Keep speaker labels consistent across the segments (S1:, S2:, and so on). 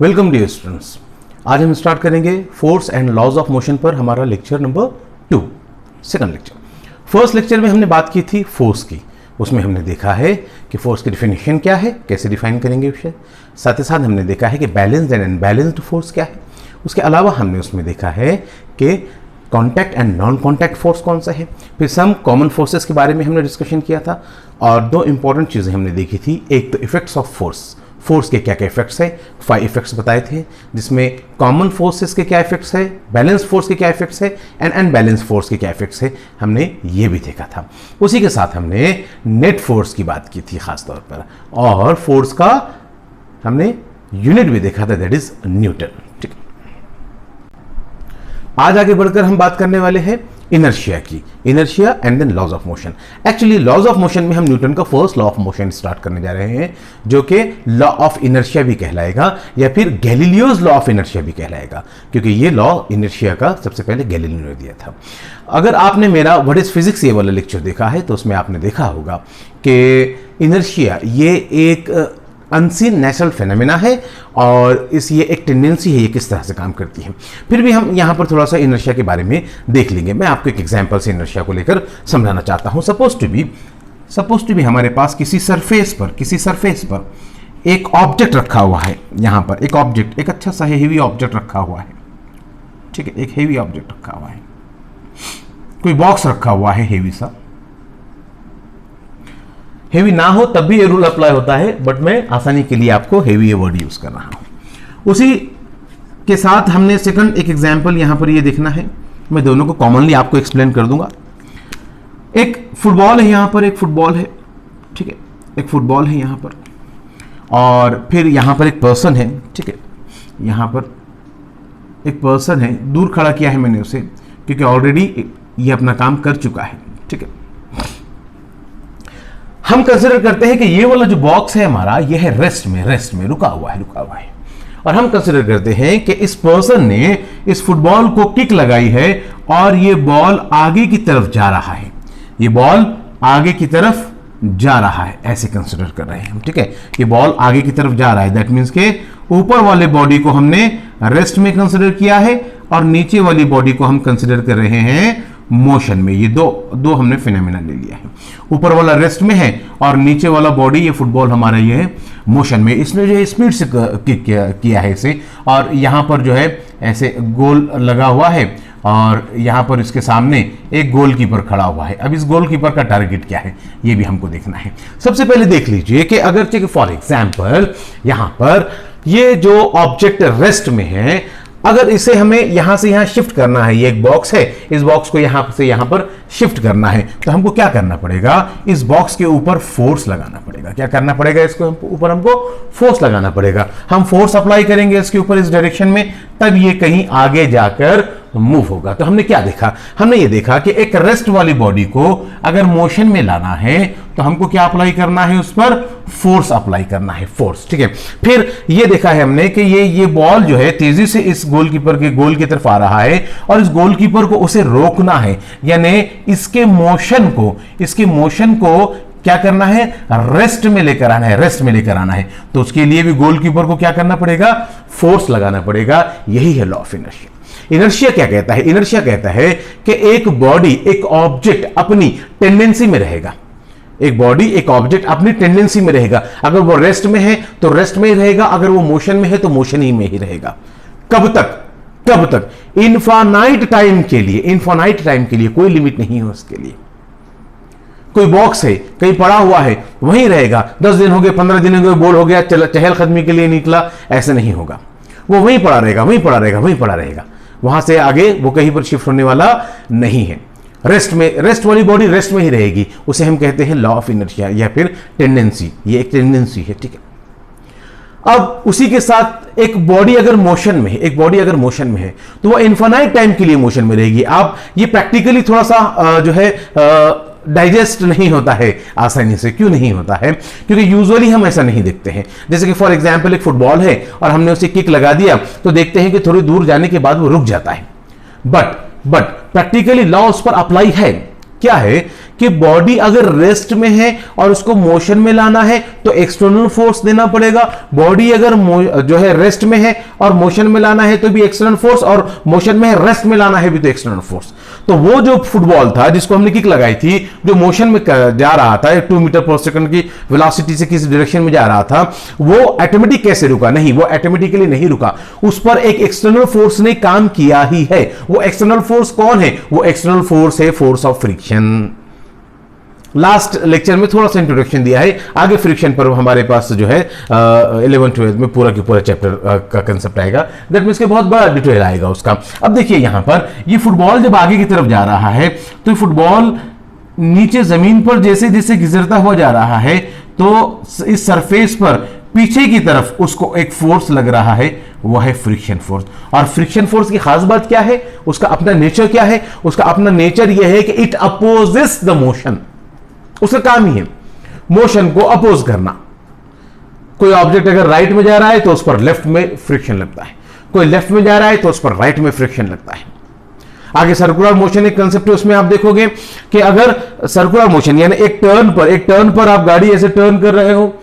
S1: Welcome dear students. आज हम start करेंगे force and laws of motion पर हमारा lecture number 2, second lecture. First lecture में हमने बात की थी फोर्स की। उसमें हमने देखा है कि फोर्स की डिफिनेशन क्या है, कैसे डिफाइन करेंगे उसे। साथ ही साथ हमने देखा है कि बैलेंस्ड एंड अनबैलेंस्ड फोर्स क्या है। उसके अलावा हमने उसमें देखा है कि contact and non contact force कौन सा है। फिर सम कॉमन फोर्सेस के बारे में हमने डिस्कशन किया था और दो इंपॉर्टेंट चीज़ें हमने देखी थी। एक तो इफेक्ट्स ऑफ फोर्स के क्या क्या इफेक्ट्स है, 5 इफेक्ट्स बताए थे, जिसमें कॉमन फोर्सेस के क्या इफेक्ट्स है, बैलेंस फोर्स के क्या इफेक्ट्स है एंड अनबैलेंस फोर्स के क्या इफेक्ट्स है, हमने ये भी देखा था। उसी के साथ हमने नेट फोर्स की बात की थी खास तौर पर, और फोर्स का हमने यूनिट भी देखा था, दैट इज न्यूटन। ठीक है, आज आगे बढ़कर हम बात करने वाले हैं इनर्शिया की, inertia and then laws of motion. Actually laws of motion में हम न्यूटन का first law of motion start करने जा रहे हैं, जो कि लॉ ऑफ इनर्शिया भी कहलाएगा या फिर गैलीलियोज लॉ ऑफ इनर्शिया भी कहलाएगा, क्योंकि ये लॉ इनर्शिया का सबसे पहले गैलीलियो ने दिया था। अगर आपने मेरा व्हाट इज फिजिक्स ये वाला लेक्चर देखा है तो उसमें आपने देखा होगा कि इनर्शिया ये एक अनसीन नेचुरल फेनोमेना है और ये एक टेंडेंसी है, ये किस तरह से काम करती है। फिर भी हम यहाँ पर थोड़ा सा इनर्शिया के बारे में देख लेंगे। मैं आपको एक एग्जांपल से इनर्शिया को लेकर समझाना चाहता हूँ। सपोज टू बी हमारे पास किसी सरफेस पर एक ऑब्जेक्ट रखा हुआ है। यहाँ पर एक ऑब्जेक्ट, एक अच्छा सा हेवी ऑब्जेक्ट रखा हुआ है। ठीक है, एक हेवी ऑब्जेक्ट रखा हुआ है, कोई बॉक्स रखा हुआ है हेवी सा। हेवी ना हो तब भी ये रूल अप्लाई होता है, बट मैं आसानी के लिए आपको हेवी ये वर्ड यूज कर रहा हूं। उसी के साथ हमने सेकंड एक एग्जांपल यहां पर ये देखना है। मैं दोनों को कॉमनली आपको एक्सप्लेन कर दूंगा। एक फुटबॉल है, यहां पर एक फुटबॉल है। ठीक है, एक फुटबॉल है यहां पर, और फिर यहां पर एक पर्सन है। ठीक है, यहां पर एक पर्सन है, दूर खड़ा किया है मैंने उसे, क्योंकि ऑलरेडी ये अपना काम कर चुका है। ठीक है, हम कंसिडर करते हैं कि ये वाला जो बॉक्स है हमारा, ये है रेस्ट में रुका हुआ है। और हम कंसिडर करते हैं कि इस पर्सन ने इस फुटबॉल को किक लगाई है और ये बॉल आगे की तरफ जा रहा है। ये बॉल आगे की तरफ जा रहा है, ऐसे कंसिडर कर रहे हैं हम। ठीक है, ये बॉल आगे की तरफ जा रहा है, दैट मीन्स के ऊपर वाले बॉडी को हमने रेस्ट में कंसिडर किया है और नीचे वाली बॉडी को हम कंसिडर कर रहे हैं मोशन में। ये दो हमने फिनोमेना ले लिया है। ऊपर वाला रेस्ट में है और नीचे वाला बॉडी, ये फुटबॉल हमारा ये है मोशन में। इसने जो है स्पीड से किक किया है इसे, और यहाँ पर जो है ऐसे गोल लगा हुआ है और यहाँ पर इसके सामने एक गोलकीपर खड़ा हुआ है। अब इस गोलकीपर का टारगेट क्या है ये भी हमको देखना है। सबसे पहले देख लीजिए कि अगर फॉर एग्जाम्पल यहाँ पर ये जो ऑब्जेक्ट रेस्ट में है, अगर इसे हमें यहां से यहां शिफ्ट करना है, ये एक बॉक्स है, इस बॉक्स को यहां से यहां पर शिफ्ट करना है, तो हमको क्या करना पड़ेगा, इस बॉक्स के ऊपर फोर्स लगाना पड़ेगा। क्या करना पड़ेगा, इसको ऊपर हमको फोर्स लगाना पड़ेगा। हम फोर्स अप्लाई करेंगे इसके ऊपर इस डायरेक्शन में, तब ये कहीं आगे जाकर मूव होगा। तो हमने क्या देखा, हमने ये देखा कि एक रेस्ट वाली बॉडी को अगर मोशन में लाना है तो हमको क्या अप्लाई करना है, उस पर फोर्स अप्लाई करना है, फोर्स। ठीक है, फिर ये देखा है हमने कि ये बॉल जो है तेजी से इस गोलकीपर के गोल की तरफ आ रहा है और इस गोलकीपर को उसे रोकना है, यानी इसके मोशन को क्या करना है, रेस्ट में लेकर आना है। तो उसके लिए भी गोलकीपर को क्या करना पड़ेगा, फोर्स लगाना पड़ेगा। यही है लॉ ऑफ इनर्शिया। इनर्शिया क्या कहता है, इनर्शिया कहता है कि एक बॉडी, एक ऑब्जेक्ट अपनी टेंडेंसी में रहेगा। एक बॉडी, एक ऑब्जेक्ट अपनी टेंडेंसी में रहेगा। अगर वो रेस्ट में है तो रेस्ट में ही रहेगा, अगर वो मोशन में है तो मोशन ही में ही रहेगा। कब तक, इनफाइनाइट टाइम के लिए, कोई लिमिट नहीं है उसके लिए। कोई बॉक्स है, कहीं पड़ा हुआ है, वहीं रहेगा। 10 दिन हो गए, 15 दिन हो गए, बोर हो गया, चहलकदमी के लिए निकला, ऐसे नहीं होगा। वो वहीं पड़ा रहेगा। वहां से आगे वो कहीं पर शिफ्ट होने वाला नहीं है। रेस्ट वाली बॉडी रेस्ट में ही रहेगी। उसे हम कहते हैं लॉ ऑफ इनर्शिया या फिर टेंडेंसी। ये एक टेंडेंसी है। ठीक है, अब उसी के साथ एक बॉडी अगर मोशन में है तो वो इनफाइनाइट टाइम के लिए मोशन में रहेगी। आप ये प्रैक्टिकली थोड़ा सा जो है डाइजेस्ट नहीं होता है आसानी से। क्यों नहीं होता है, क्योंकि यूजुअली हम ऐसा नहीं देखते हैं। जैसे कि फॉर एग्जांपल एक फुटबॉल है और हमने उसे किक लगा दिया, तो देखते हैं कि थोड़ी दूर जाने के बाद वो रुक जाता है। बट प्रैक्टिकली लॉ उस पर अप्लाई है। क्या है कि बॉडी अगर रेस्ट में है और उसको मोशन में लाना है तो एक्सटर्नल फोर्स देना पड़ेगा, बॉडी अगर जो है रेस्ट में है और मोशन में लाना है तो भी एक्सटर्नल फोर्स, और मोशन में है रेस्ट में लाना है भी तो एक्सटर्नल फोर्स। तो वो जो फुटबॉल था जिसको हमने किक लगाई थी, जो मोशन में जा रहा था 2 मीटर पर सेकंड की वेलोसिटी से किसी डायरेक्शन में जा रहा था, वो ऑटोमेटिक कैसे रुका? नहीं, वो ऑटोमेटिकली नहीं रुका, उस पर एक एक्सटर्नल फोर्स ने काम किया ही है। वो एक्सटर्नल फोर्स कौन है? वो एक्सटर्नल फोर्स है force of friction. Last lecture में थोड़ा सा इंट्रोडक्शन दिया है, आगे फ्रिक्शन पर हमारे पास जो है 11th-12th में पूरा की पूरा चैप्टर का कंसेप्ट आएगा, दैट मींस के बहुत बड़ा डिटेल आएगा उसका। अब देखिए यहां पर ये फुटबॉल जब आगे की तरफ जा रहा है तो फुटबॉल नीचे जमीन पर जैसे जैसे गुजरता हुआ जा रहा है तो इस सरफेस पर पीछे की तरफ उसको एक फोर्स लग रहा है, वो है फ्रिक्शन फोर्स। और फ्रिक्शन फोर्स की खास बात क्या है? उसका अपना नेचर क्या है? उसका अपना नेचर यह है कि इट अपोजेस द मोशन। उसका काम ही है मोशन को अपोज करना। कोई ऑब्जेक्ट अगर राइट में जा रहा है तो उस पर लेफ्ट में फ्रिक्शन लगता है, कोई लेफ्ट में जा रहा है तो उस पर राइट में फ्रिक्शन लगता है। आगे सर्कुलर मोशन एक कंसेप्ट है, उसमें आप देखोगे कि अगर सर्कुलर मोशन यानी एक टर्न पर आप गाड़ी ऐसे टर्न कर रहे हो,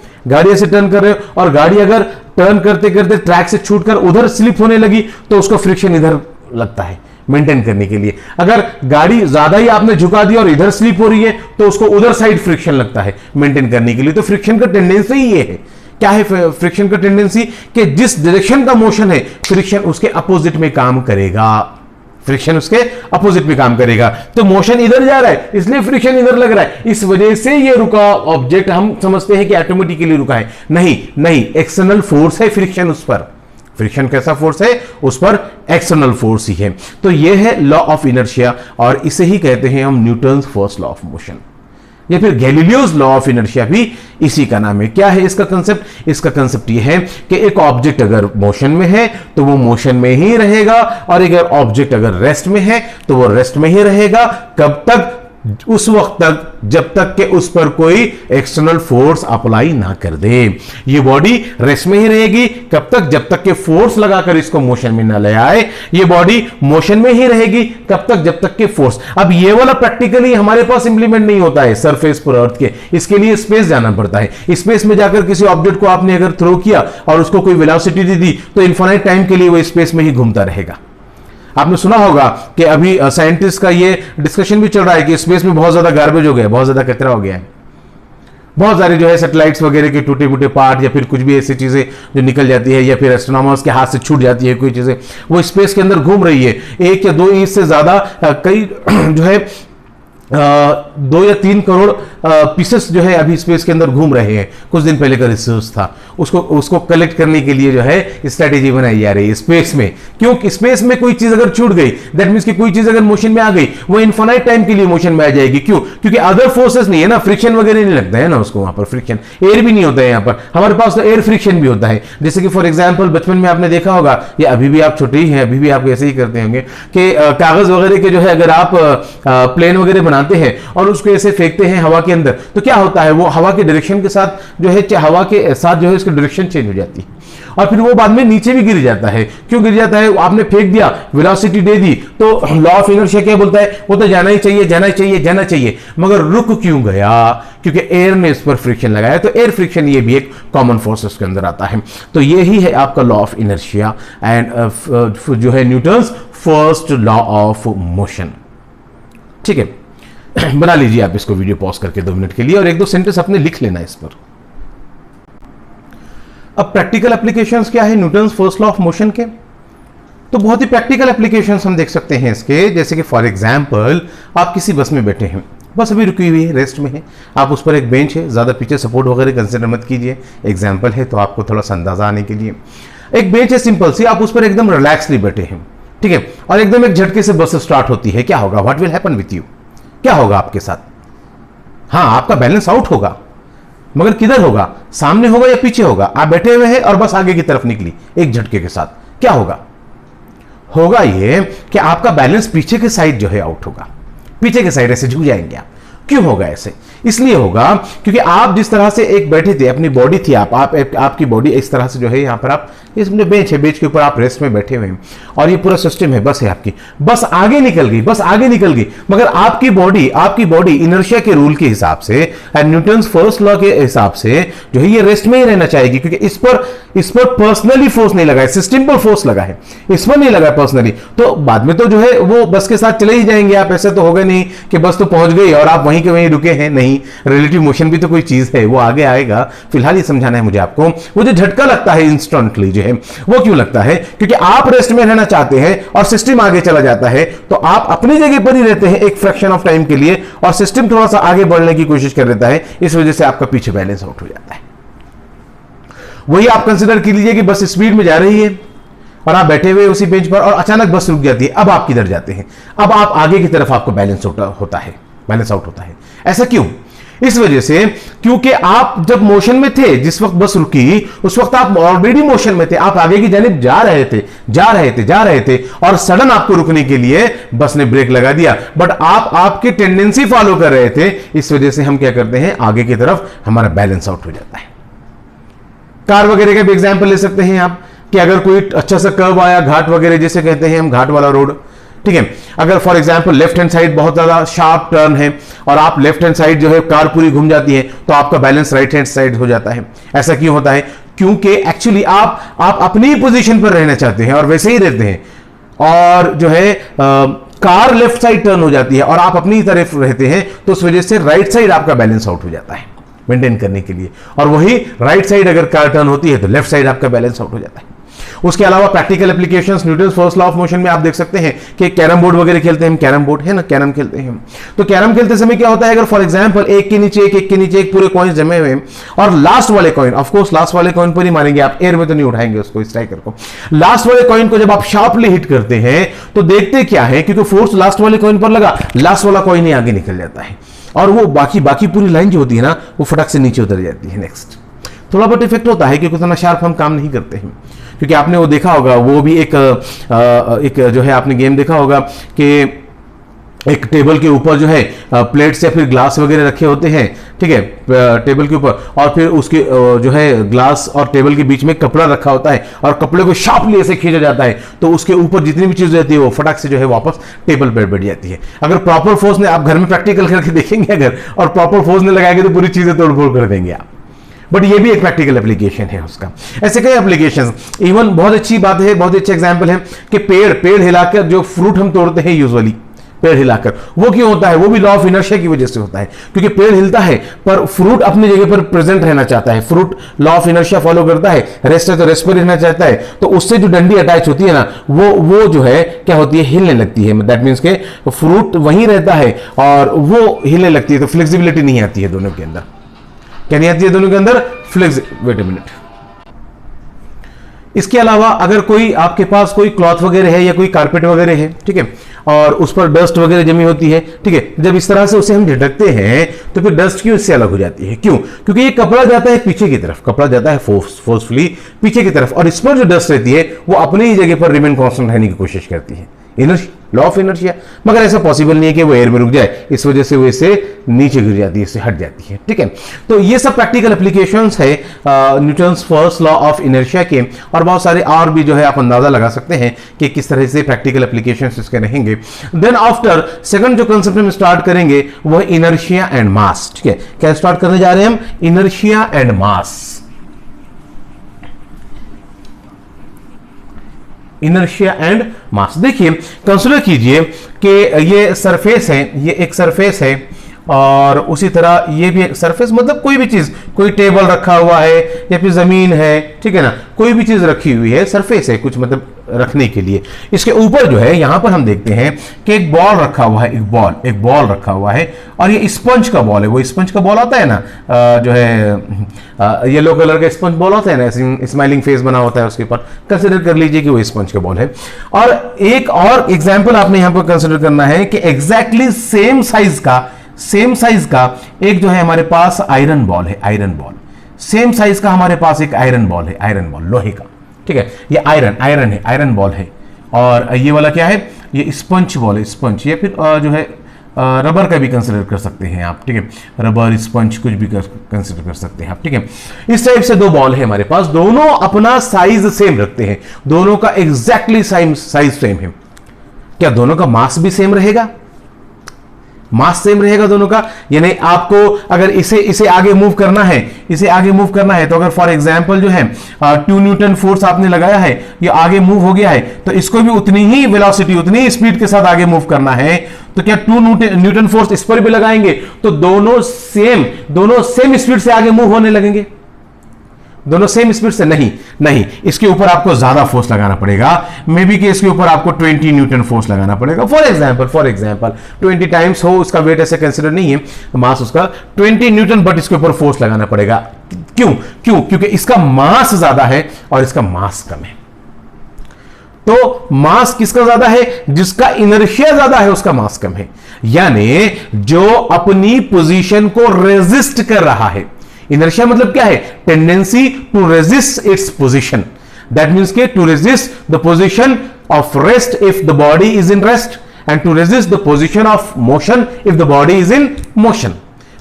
S1: और गाड़ी अगर टर्न करते करते ट्रैक से छूटकर उधर स्लिप होने लगी तो उसको फ्रिक्शन इधर लगता है मेंटेन करने के लिए। अगर गाड़ी ज्यादा ही आपने झुका दी और इधर स्लिप हो रही है तो उसको उधर साइड फ्रिक्शन लगता है मेंटेन करने के लिए। तो फ्रिक्शन का टेंडेंसी ही ये है। क्या है फ्रिक्शन का टेंडेंसी? कि जिस डायरेक्शन का मोशन है फ्रिक्शन उसके अपोजिट में काम करेगा, फ्रिक्शन उसके अपोजिट में काम करेगा। तो मोशन इधर जा रहा है इसलिए फ्रिक्शन इधर लग रहा है, इस वजह से ये रुका ऑब्जेक्ट। हम समझते हैं कि ऑटोमेटिकली रुका है, नहीं, एक्सटर्नल फोर्स है फ्रिक्शन उस पर। फ्रिक्शन कैसा फोर्स है? उस पर एक्सटर्नल फोर्स ही है। तो ये है लॉ ऑफ इनर्शिया और इसे ही कहते हैं हम Newton's first law of motion, या फिर गैलीलियोज लॉ ऑफ इनर्शिया भी इसी का नाम है। क्या है इसका कंसेप्ट? इसका कंसेप्ट ये है कि एक ऑब्जेक्ट अगर मोशन में है तो वो मोशन में ही रहेगा, और अगर ऑब्जेक्ट अगर रेस्ट में है तो वो रेस्ट में ही रहेगा। कब तक? उस वक्त तक जब तक कि उस पर कोई एक्सटर्नल फोर्स अप्लाई ना कर दे। ये बॉडी रेस्ट में ही रहेगी कब तक? जब तक कि फोर्स लगाकर इसको मोशन में ना ले आए। ये बॉडी मोशन में ही रहेगी कब तक? जब तक कि फोर्स। अब ये वाला प्रैक्टिकली हमारे पास इंप्लीमेंट नहीं होता है सरफेस पर अर्थ के, इसके लिए स्पेस जाना पड़ता है। स्पेस में जाकर किसी ऑब्जेक्ट को आपने अगर थ्रो किया और उसको कोई वेलोसिटी दे दी तो इनफाइनाइट टाइम के लिए वो स्पेस में ही घूमता रहेगा। आपने सुना होगा कि अभी साइंटिस्ट का ये डिस्कशन भी चल रहा है कि स्पेस में बहुत ज्यादा गार्बेज हो गया है, बहुत ज्यादा कचरा हो गया है। बहुत सारे जो है सैटेलाइट्स वगैरह के टूटे फूटे पार्ट या फिर कुछ भी ऐसी चीजें जो निकल जाती है या फिर एस्ट्रोनॉमर्स के हाथ से छूट जाती है कोई चीजें, वो स्पेस के अंदर घूम रही है। 1 या 2 इंच से ज्यादा कई जो है 2 या 3 करोड़ पीसेस जो है अभी स्पेस के अंदर घूम रहे हैं। कुछ दिन पहले का रिसर्च था, उसको कलेक्ट करने के लिए जो है स्ट्रेटेजी बनाई जा रही है स्पेस में। क्योंकि स्पेस में कोई चीज अगर छूट गई, दैट मींस कि कोई चीज अगर मोशन में आ गई, वो इनफाइनाइट टाइम के लिए मोशन में आ जाएगी। क्यों? क्योंकि अदर फोर्सेस नहीं है ना, फ्रिक्शन वगैरह नहीं लगता है ना उसको, वहां पर फ्रिक्शन, एयर भी नहीं होता है यहाँ पर। हमारे पास तो एयर फ्रिक्शन भी होता है। जैसे कि फॉर एग्जाम्पल बचपन में आपने देखा होगा, या अभी भी आप छोटे ही हैं, अभी भी आप ऐसे ही करते होंगे कि कागज वगैरह के जो है अगर आप प्लेन वगैरह बनाते हैं और उसको ऐसे फेंकते हैं हवा के अंदर, तो क्या होता है? वो हवा के डायरेक्शन के साथ जो है, हवा के साथ जो है उसकी डायरेक्शन चेंज हो जाती है और फिर वो बाद में नीचे भी गिर जाता है। क्यों गिर जाता है? आपने फेंक दिया, वेलोसिटी दे दी, तो लॉ ऑफ इनर्शिया क्या बोलता है? वो तो जाना ही चाहिए, जाना ही चाहिए, जाना चाहिए, मगर रुक क्यों गया? क्योंकि एयर ने इस पर फ्रिक्शन लगाया। तो एयर फ्रिक्शन ये भी एक कॉमन फोर्सेस के अंदर आता है। तो ये ही है आपका लॉ ऑफ इनर्शिया एंड जो है Newton's first law of motion. ठीक है, बना लीजिए आप इसको, वीडियो पॉज करके 2 मिनट के लिए, और 1-2 सेंटेंस अपने लिख लेना इस पर। अब प्रैक्टिकल एप्लीकेशंस क्या है Newton's first law of motion के? तो बहुत ही प्रैक्टिकल एप्लीकेशंस हम देख सकते हैं इसके। जैसे कि फॉर एग्जांपल आप किसी बस में बैठे हैं, बस अभी रुकी हुई है, रेस्ट में है, आप उस पर एक बेंच है, ज़्यादा पीछे सपोर्ट वगैरह कंसिडर मत कीजिए, एग्जाम्पल है तो आपको थोड़ा सा अंदाजा आने के लिए। एक बेंच है सिंपल सी, आप उस पर एकदम रिलैक्सली बैठे हैं, ठीक है, और एकदम एक झटके से बस स्टार्ट होती है। क्या होगा? What will happen with you? क्या होगा आपके साथ? हाँ, आपका बैलेंस आउट होगा, मगर किधर होगा? सामने होगा या पीछे होगा? आप बैठे हुए हैं और बस आगे की तरफ निकली एक झटके के साथ, क्या होगा? होगा ये कि आपका बैलेंस पीछे के साइड जो है आउट होगा, पीछे के साइड ऐसे झुक जाएंगे आप। क्यों होगा ऐसे? इसलिए होगा क्योंकि आप जिस तरह से एक बैठे थे, अपनी बॉडी थी, आपकी बॉडी इस तरह से जो है, यहां पर आप इसमें बेंच है, बेंच के ऊपर आप रेस्ट में बैठे हुए हैं और ये पूरा सिस्टम है, बस है आपकी, बस आगे निकल गई, बस आगे निकल गई, मगर आपकी बॉडी इनर्शिया के रूल के हिसाब से, न्यूटन्स फर्स्ट लॉ के हिसाब से जो है ये रेस्ट में ही रहना चाहेगी, क्योंकि इस पर पर्सनली फोर्स नहीं लगा है, सिस्टम पर फोर्स लगा है, इस पर नहीं लगा पर्सनली। तो बाद में तो जो है वो बस के साथ चले ही जाएंगे आप, ऐसे तो होगा नहीं कि बस तो पहुंच गई और आप वहीं के वहीं रुके हैं, नहीं, रिलेटिव मोशन भी तो कोई चीज है, वो आगे आएगा। फिलहाल ये समझाना है मुझे आपको, वो जो झटका लगता है इंस्टेंटली जो है, वो क्यों लगता है? क्योंकि आप रेस्ट में रहना चाहते हैं और सिस्टम आगे चला जाता है, तो आप अपनी जगह पर ही रहते हैं एक फ्रैक्शन ऑफ टाइम के लिए और सिस्टम थोड़ा सा आगे बढ़ने की कोशिश कर देता है, इस वजह से आपका पीछे बैलेंस आउट हो जाता है। वही आप कंसीडर कर लीजिए कि बस स्पीड में जा रही है और आप बैठे हुए उसी बेंच पर और अचानक बस रुक जाती है, अब आप किधर जाते हैं? अब आप आगे की तरफ, आपको बैलेंस होता है, बैलेंस आउट होता है। ऐसा क्यों? इस वजह से क्योंकि आप जब मोशन में थे, जिस वक्त बस रुकी उस वक्त आप ऑलरेडी मोशन में थे, आप आगे की जानिब जा रहे थे और सडन आपको रुकने के लिए बस ने ब्रेक लगा दिया, बट आप आपकी टेंडेंसी फॉलो कर रहे थे, इस वजह से हम क्या करते हैं, आगे की तरफ हमारा बैलेंस आउट हो जाता है। कार वगैरह का भी एग्जाम्पल ले सकते हैं आप, कि अगर कोई अच्छा सा कर्व आया, घाट वगैरह जिसे कहते हैं हम, घाट वाला रोड, ठीक है, अगर for example left hand side बहुत ज्यादा शार्प टर्न है और आप लेफ्ट हैंड साइड जो है कार पूरी घूम जाती है, तो आपका बैलेंस राइट हैंड साइड हो जाता है। ऐसा क्यों होता है? क्योंकि एक्चुअली आप अपनी पोजीशन पर रहना चाहते हैं और वैसे ही रहते हैं, और जो है कार लेफ्ट साइड टर्न हो जाती है और आप अपनी तरफ रहते हैं, तो उस वजह से राइट साइड आपका बैलेंस आउट हो जाता है मेंटेन करने के लिए, और वही राइट साइड अगर कार टर्न होती है तो लेफ्ट साइड आपका बैलेंस आउट हो जाता है। उसके अलावा practical applications, Newton's first law of motion में आप देख सकते हैं कि कैरम बोर्ड वगैरह खेलते हैं, कैरम बोर्ड है ना, कैरम खेलते हैं, तो कैरम खेलते समय क्या होता है, अगर फॉर एग्जांपल एक के नीचे एक पूरे कॉइन्स जमे हुए हैं और लास्ट वाले कॉइन, ऑफ कोर्स लास्ट वाले कॉइन पर ही मारेंगे आप, एयर में तो नहीं उठाएंगे उसको, स्ट्राइकर को, लास्ट वाले कॉइन को जब आप शार्पली हिट करते हैं तो देखते क्या है, क्योंकि फोर्स लास्ट वाले कॉइन पर लगा, लास्ट वाला कॉइन ही आगे निकल जाता है और वो बाकी पूरी लाइन जो होती है ना, वो फटक से नीचे उतर जाती है। नेक्स्ट थोड़ा बहुत इफेक्ट होता है क्योंकि उतना शार्प हम काम नहीं करते हैं, क्योंकि आपने वो देखा होगा, वो भी एक जो है आपने गेम देखा होगा कि एक टेबल के ऊपर जो है प्लेट्स या फिर ग्लास वगैरह रखे होते हैं, ठीक है, टेबल के ऊपर, और फिर उसके जो है ग्लास और टेबल के बीच में कपड़ा रखा होता है और कपड़े को शार्पली ऐसे खींचा जाता है, तो उसके ऊपर जितनी भी चीज रहती है वो फटाक से जो है वापस टेबल पर बैठ जाती है। अगर प्रॉपर फोर्स ने, आप घर में प्रैक्टिकल करके देखेंगे अगर, और प्रॉपर फोर्स ने लगाएंगे तो पूरी चीजें तोड़फोड़ कर देंगे आप, बट ये भी एक प्रैक्टिकल एप्लीकेशन है उसका। ऐसे कई एप्लीकेशंस, इवन बहुत अच्छी बात है, बहुत अच्छे एग्जांपल है कि पेड़ हिलाकर जो फ्रूट हम तोड़ते हैं यूजुअली, पेड़ हिलाकर, वो क्यों होता है? वो भी लॉ ऑफ इनर्शिया की वजह से होता है, क्योंकि पेड़ हिलता है पर फ्रूट अपनी जगह पर प्रेजेंट रहना चाहता है, fruit law of inertia follow करता है, रेस्ट है तो रेस्ट पर रहना चाहता है, तो उससे जो डंडी अटैच होती है ना, वो जो है क्या होती है, हिलने लगती है। दैट मीन्स के फ्रूट वहीं रहता है और वो हिलने लगती है, तो फ्लेक्सिबिलिटी नहीं आती है दोनों के अंदर। क्या नहीं आती है दोनों के अंदर? Wait a minute. इसके अलावा अगर कोई आपके पास कोई क्लॉथ वगैरह है या कोई कारपेट वगैरह है, ठीक है, और उस पर डस्ट वगैरह जमी होती है, ठीक है, जब इस तरह से उसे हम झटकते हैं तो फिर डस्ट क्यों इससे अलग हो जाती है? क्यों? क्योंकि ये कपड़ा जाता है पीछे की तरफ, कपड़ा जाता है फोर्सफुली पीछे की तरफ, और इस पर जो डस्ट रहती है वो अपनी ही जगह पर रिमेन कांस्टेंट रहने की कोशिश करती है, लॉ ऑफ इनर्शिया। मगर ऐसा पॉसिबल नहीं है कि वो एयर में रुक जाए, इस वजह से वो इससे नीचे गिर जाती है, इससे हट जाती है, ठीक है। तो ये सब प्रैक्टिकल एप्लीकेशंस है Newton's first law of inertia के, और बहुत सारे और भी जो है आप अंदाजा लगा सकते हैं कि किस तरह से प्रैक्टिकल एप्लीकेशंस इसके रहेंगे। देन आफ्टर सेकंड जो कंसेप्ट हम स्टार्ट करेंगे वो है इनर्शिया एंड मास, ठीक है। क्या स्टार्ट करने जा रहे हैं हम? Inertia and mass. Inertia and mass. देखिए, कंसीडर कीजिए कि ये सरफेस है, ये एक सरफेस है, और उसी तरह ये भी एक सरफेस, मतलब कोई भी चीज, कोई टेबल रखा हुआ है या फिर जमीन है, ठीक है ना, कोई भी चीज रखी हुई है, सरफेस है कुछ मतलब रखने के लिए। इसके ऊपर जो है यहां पर हम देखते हैं कि एक बॉल रखा हुआ है, एक बॉल रखा हुआ है, और ये स्पंज का बॉल है। वो स्पंज का बॉल आता है ना, जो है येलो कलर का स्पंज बॉल होता है ना, स्माइलिंग फेस बना होता है उसके ऊपर, कंसिडर कर लीजिए कि वो स्पंज का बॉल है। और एक और एग्जाम्पल आपने यहां पर कंसिडर करना है कि एग्जैक्टली सेम साइज का एक जो है हमारे पास आयरन बॉल है, आयरन बॉल, सेम साइज का हमारे पास एक आयरन बॉल है, आयरन बॉल लोहे का, ठीक है। ये आयरन है, आयरन बॉल है, और ये वाला क्या है? ये स्पंज बॉल है, स्पंज, या फिर जो है रबर का भी कंसिडर कर सकते हैं आप, ठीक है, रबर, स्पंज कुछ भी कंसिडर कर सकते हैं आप, ठीक है। इस टाइप से दो बॉल है हमारे पास, दोनों अपना साइज सेम रखते हैं, दोनों का एग्जैक्टली साइज सेम है। क्या दोनों का मास भी सेम रहेगा? मास सेम रहेगा दोनों का, यानी आपको अगर इसे आगे मूव करना है, इसे आगे मूव करना है, तो अगर फॉर एग्जांपल जो है 2 न्यूटन फोर्स आपने लगाया है, ये आगे मूव हो गया है, तो इसको भी उतनी ही वेलोसिटी, उतनी ही स्पीड के साथ आगे मूव करना है, तो क्या 2 न्यूटन फोर्स इस पर भी लगाएंगे तो दोनों सेम स्पीड से आगे मूव होने लगेंगे? दोनों सेम स्पीड से नहीं, इसके ऊपर आपको ज्यादा फोर्स लगाना पड़ेगा, मे बी कि इसके ऊपर आपको 20 न्यूटन फोर्स लगाना पड़ेगा फॉर एग्जांपल 20 टाइम्स हो, उसका वेट ऐसे कंसिडर नहीं है, मास उसका 20 न्यूटन, बट इसके ऊपर फोर्स लगाना पड़ेगा। क्यों? क्योंकि इसका मास ज्यादा है और इसका मास कम है। तो मास किसका ज्यादा है? जिसका इनर्शिया ज्यादा है उसका मास कम है, यानी जो अपनी पोजीशन को रेजिस्ट कर रहा है। इनर्शिया मतलब क्या है? Tendency to resist its position, that means के to resist the position of rest if the body is in rest, and to resist the position of motion if the body is in motion.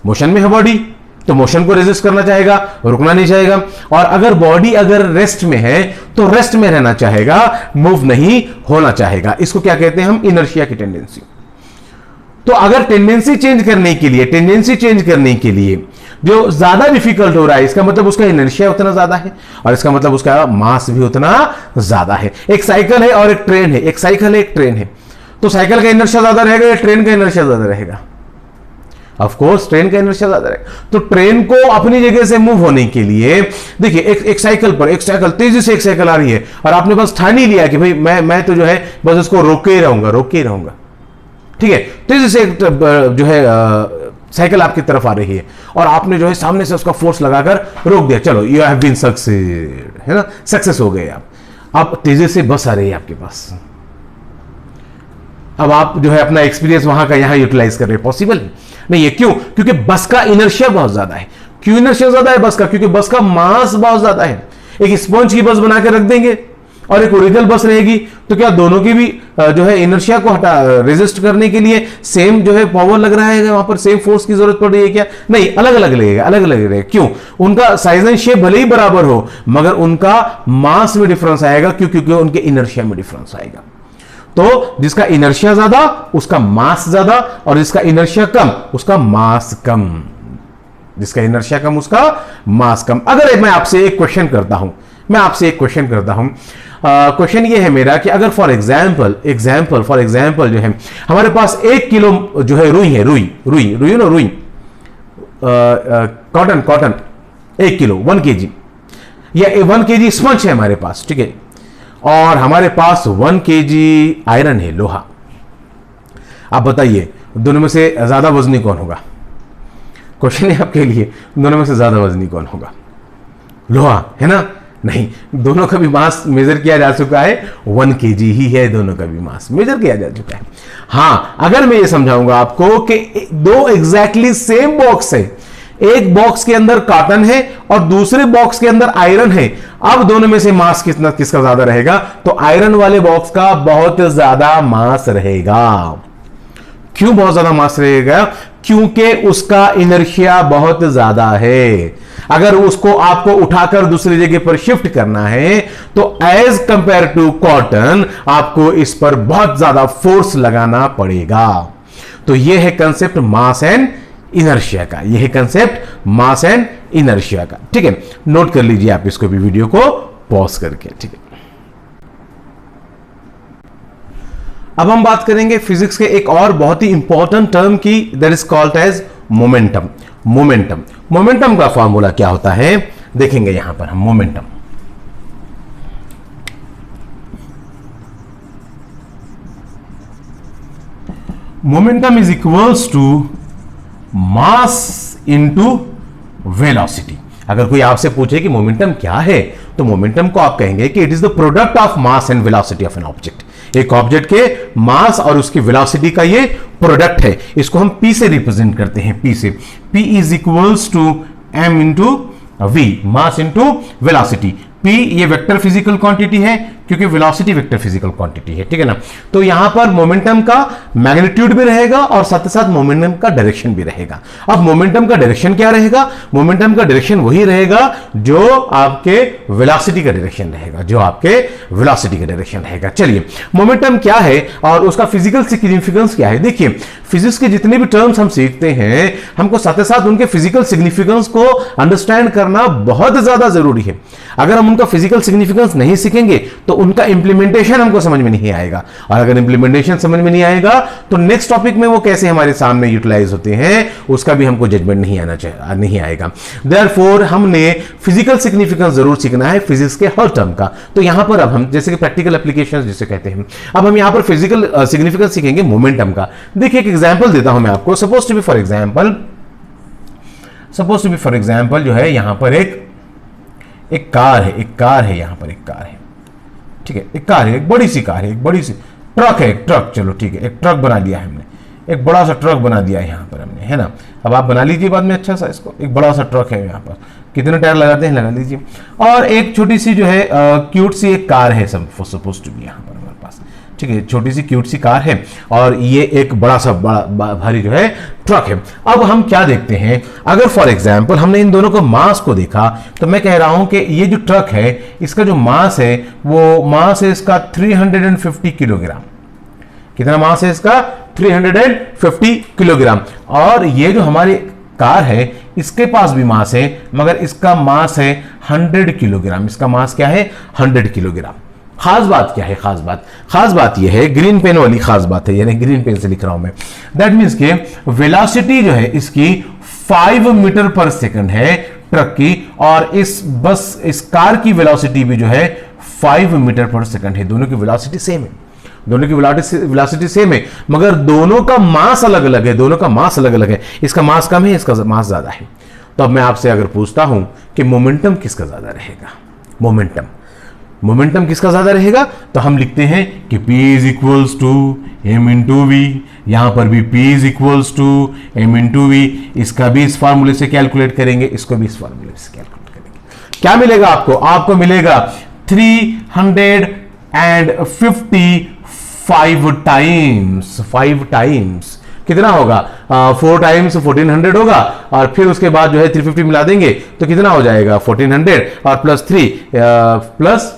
S1: Motion में है body, तो motion को resist करना चाहेगा, रुकना नहीं चाहेगा, और अगर बॉडी अगर रेस्ट में है तो रेस्ट में रहना चाहेगा, मूव नहीं होना चाहेगा। इसको क्या कहते हैं हम? इनर्शिया की टेंडेंसी। तो अगर टेंडेंसी चेंज करने के लिए जो ज्यादा डिफिकल्ट हो रहा है, इसका मतलब उसका इनर्शिया उतना ज्यादा है, और इसका मतलब उसका मास भी उतना ज्यादा है। एक साइकिल है और एक ट्रेन है, एक साइकिल है एक ट्रेन है, तो साइकिल का इनर्शिया ज्यादा रहेगा या ट्रेन का इनर्शिया ज्यादा रहेगा? ऑफ कोर्स ट्रेन का इनर्शिया ज्यादा रहेगा। तो ट्रेन को अपनी जगह से मूव होने के लिए, देखिए एक साइकिल तेजी से एक साइकिल आ रही है, और आपने बस ठान ही लिया कि भाई मैं तो जो है बस इसको रोके ही रहूंगा, ठीक है, तेजी से जो है साइकिल आपकी तरफ आ रही है, और आपने जो है सामने से उसका फोर्स लगाकर रोक दिया, चलो यू हैव बीन सक्सेस, है ना, सक्सेस हो गए आप। अब तेजी से बस आ रही है आपके पास, अब आप जो है अपना एक्सपीरियंस वहां का यहां यूटिलाइज कर रहे हैं, पॉसिबल नहीं है। क्यों? क्योंकि बस का इनर्शिया बहुत ज्यादा है। क्यों इनर्शिया ज्यादा है बस का? क्योंकि बस का मास बहुत ज्यादा है। एक स्पंज की बस बना के रख देंगे और एक ओरिजिनल बस रहेगी, तो क्या दोनों की भी जो है इनर्शिया को रेजिस्ट करने के लिए सेम जो है पावर लग रहा है, वहां पर सेम फोर्स की जरूरत पड़ रही है क्या? नहीं, अलग अलग लगेगा। क्यों? उनका साइज एंड शेप भले ही बराबर हो, मगर उनका मास में डिफरेंस आएगा। क्योंकि उनके इनर्शिया में डिफरेंस आएगा। तो जिसका इनर्शिया ज्यादा उसका मास ज्यादा, और जिसका इनर्शिया कम उसका मास कम। जिसका इनर्शिया कम उसका मास कम। अगर मैं आपसे एक क्वेश्चन करता हूं, क्वेश्चन ये है मेरा कि अगर फॉर एग्जाम्पल जो है हमारे पास 1 किलो जो है रुई कॉटन 1 किलो 1 kg, या 1 kg स्पंज है हमारे पास, ठीक है, और हमारे पास 1 kg आयरन है, लोहा। आप बताइए दोनों में से ज्यादा वजनी कौन होगा? क्वेश्चन है आपके लिए, दोनों में से ज्यादा वजनी कौन होगा? लोहा, है ना? नहीं, दोनों का भी मास मेजर किया जा चुका है, 1 kg ही है, दोनों का भी मास मेजर किया जा चुका है। हाँ, अगर मैं ये समझाऊंगा आपको कि 2 एग्जैक्टली सेम बॉक्स है, एक बॉक्स के अंदर कॉटन है और दूसरे बॉक्स के अंदर आयरन है, अब दोनों में से मास किसका ज्यादा रहेगा? तो आयरन वाले बॉक्स का बहुत ज्यादा मास रहेगा। क्यों बहुत ज्यादा मास रहेगा? क्योंकि उसका इनर्शिया बहुत ज्यादा है। अगर उसको आपको उठाकर दूसरी जगह पर शिफ्ट करना है तो एज कंपेयर टू कॉटन आपको इस पर बहुत ज्यादा फोर्स लगाना पड़ेगा। तो यह है कंसेप्ट मास एंड इनर्शिया का, यह है कंसेप्ट मास एंड इनर्शिया का, ठीक है। नोट कर लीजिए आप इसको भी, वीडियो को पॉज करके, ठीक है। अब हम बात करेंगे फिजिक्स के एक और बहुत ही इंपॉर्टेंट टर्म की, that is called as momentum. Momentum का फॉर्मूला क्या होता है देखेंगे यहां पर हम। Momentum is equals to mass into velocity. अगर कोई आपसे पूछे कि मोमेंटम क्या है, तो मोमेंटम को आप कहेंगे कि it is the product of mass and velocity of an object. एक ऑब्जेक्ट के मास और उसकी वेलोसिटी का ये प्रोडक्ट है। इसको हम P से रिप्रेजेंट करते हैं, P से। P is equals to m into V, mass into velocity. P ये वेक्टर फिजिकल क्वांटिटी है क्योंकि वेलोसिटी वेक्टर फिजिकल क्वांटिटी है, ठीक है ना। तो यहां पर मोमेंटम का मैग्नीट्यूड भी रहेगा और साथ ही साथ मोमेंटम का डायरेक्शन भी रहेगा। अब मोमेंटम का डायरेक्शन क्या रहेगा? मोमेंटम का डायरेक्शन वही रहेगा जो आपके वेलोसिटी का डायरेक्शन रहेगा, जो आपके वेलोसिटी का डायरेक्शन रहेगा। चलिए, मोमेंटम क्या है और उसका फिजिकल सिग्निफिकेंस क्या है? देखिए, फिजिक्स के जितने भी टर्म्स हम सीखते हैं, हमको साथ ही साथ उनके फिजिकल सिग्निफिकेंस को अंडरस्टैंड करना बहुत ज्यादा जरूरी है। अगर हम उनका फिजिकल सिग्निफिकेंस नहीं सीखेंगे तो उनका इंप्लीमेंटेशन हमको समझ में नहीं आएगा, और अगर इंप्लीमेंटेशन समझ में नहीं आएगा तो नेक्स्ट टॉपिक में वो कैसे हमारे सामने यूटिलाइज होते हैं उसका भी हमको जजमेंट नहीं आएगा। देयरफॉर हमने फिजिकल सिग्निफिकेंस जरूर सीखना है फिजिक्स के हर टर्म का। तो यहां पर अब हम जैसे कि प्रैक्टिकल एप्लीकेशंस जिसे कहते हैं, अब हम यहां पर फिजिकल सिग्निफिकेंस सीखेंगे मोमेंटम का। देखिए, एक एग्जांपल देता हूं मैं आपको। Suppose to be for example जो है यहां पर एक कार है यहां पर एक कार है, ठीक है, एक कार है, एक बड़ी सी कार है, एक बड़ी सी ट्रक है, एक ट्रक, चलो ठीक है, एक ट्रक बना दिया है हमने, एक बड़ा सा ट्रक बना दिया है यहां पर हमने, है ना। अब आप बना लीजिए बाद में अच्छा सा इसको, एक बड़ा सा ट्रक है यहां पर, कितने टायर लगाते हैं लगा लीजिए, और एक छोटी सी जो है क्यूट सी एक कार है सपोज टू बी यहां पर हमारे पास, ठीक है, छोटी सी क्यूट सी कार है और ये एक बड़ा सा भारी जो है ट्रक है। अब हम क्या देखते हैं, अगर फॉर एग्जांपल हमने इन दोनों को मास को देखा तो मैं कह रहा हूं कि ये जो ट्रक है इसका जो मास है वो मास है इसका 350 किलोग्राम। कितना मास है इसका? 350 किलोग्राम। और ये जो हमारी कार है इसके पास भी मास है, मगर इसका मास है 100 किलोग्राम। इसका मास क्या है? 100 किलोग्राम। खास बात क्या है? खास बात यह है, ग्रीन पेन वाली खास बात है, यानी ग्रीन पेन से लिख रहा हूं मैं। दैट मींस के वेलोसिटी जो है इसकी 5 मीटर पर सेकंड है ट्रक की, और इस कार की वेलोसिटी भी जो है 5 मीटर पर सेकंड है। दोनों की वेलोसिटी सेम है, दोनों की वेलोसिटी सेम है, मगर दोनों का मास अलग अलग है। इसका मास कम है, इसका मास ज्यादा है। तो अब मैं आपसे अगर पूछता हूं कि मोमेंटम किसका ज्यादा रहेगा? मोमेंटम किसका ज्यादा रहेगा? तो हम लिखते हैं कि P is equals to m into v. यहां पर भी P is equals to m into v. इसका भी इस फॉर्मूले से कैलकुलेट करेंगे, इसको भी इस फॉर्मूले से कैलकुलेट करेंगे। क्या मिलेगा आपको? आपको मिलेगा 355 टाइम्स। कितना होगा? 4 टाइम्स 1400 होगा, और फिर उसके बाद जो है 350 मिला देंगे तो कितना हो जाएगा? 1400 और प्लस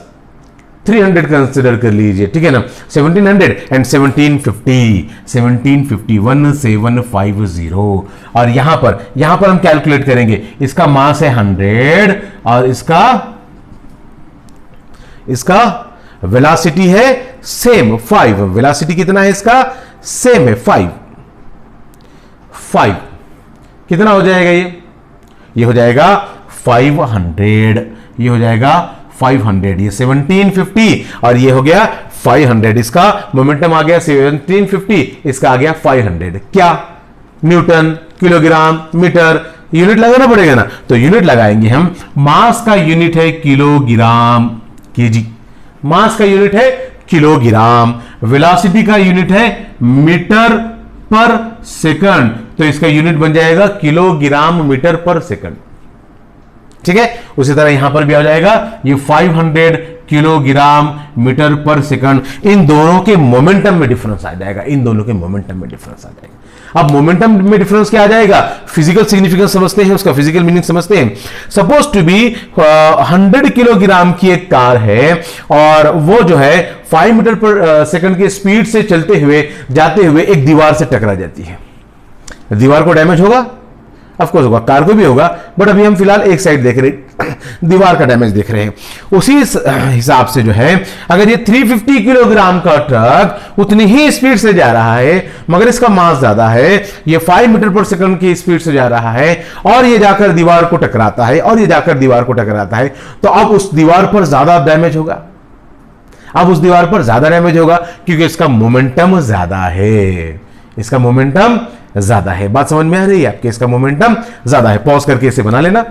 S1: 300 कंसिडर कर लीजिए, ठीक है ना। 1700 एंड 1750 और यहां पर हम कैलकुलेट करेंगे। इसका मास है 100 और इसका वेलोसिटी है सेम 5। वेलोसिटी कितना है इसका? सेम है 5। कितना हो जाएगा ये हो जाएगा 500, ये हो जाएगा 500, ये 1750 और ये हो गया 500। इसका मोमेंटम आ गया 1750, इसका आ गया 500। क्या? न्यूटन, किलोग्राम, मीटर, यूनिट लगाना पड़ेगा ना, तो यूनिट लगाएंगे हम। मास का यूनिट है किलोग्राम, केजी। मास का यूनिट है किलोग्राम। वेलोसिटी का यूनिट है मीटर पर सेकंड, तो इसका यूनिट बन जाएगा किलोग्राम मीटर पर सेकंड, ठीक है। उसी तरह यहां पर भी आ जाएगा ये 500 किलोग्राम मीटर पर सेकंड। इन दोनों के मोमेंटम में डिफरेंस आ जाएगा, अब मोमेंटम में डिफरेंस क्या आ जाएगा? फिजिकल सिग्निफिकेंस समझते हैं, उसका फिजिकल मीनिंग समझते हैं। सपोज टू बी 100 किलोग्राम की एक कार है और वो जो है 5 मीटर पर सेकंड की स्पीड से जाते हुए एक दीवार से टकरा जाती है। दीवार को डैमेज होगा? ऑफकोर्स होगा, कार को भी होगा, बट अभी हम फिलहाल एक साइड देख रहे हैं, दीवार का डैमेज देख रहे हैं। उसी हिसाब से जो है अगर ये 350 किलोग्राम का ट्रक उतनी ही स्पीड से जा रहा है, मगर इसका मास ज्यादा है, ये 5 मीटर पर सेकंड की स्पीड से जा रहा है और ये जाकर दीवार को टकराता है तो अब उस दीवार पर ज्यादा डैमेज होगा, क्योंकि इसका मोमेंटम ज्यादा है। बात समझ में आ रही है आपके? इसका मोमेंटम ज्यादा है। पॉज करके इसे बना लेना।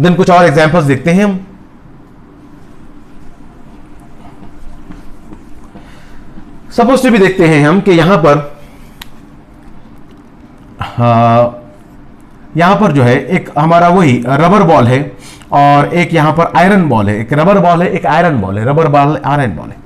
S1: देन कुछ और एग्जांपल्स देखते हैं हम। सपोज टू भी देखते हैं हम कि यहां पर यहां पर जो है एक हमारा वही रबर बॉल है और एक यहां पर आयरन बॉल है, एक रबर बॉल है, एक आयरन बॉल है, रबर बॉल आयरन बॉल है।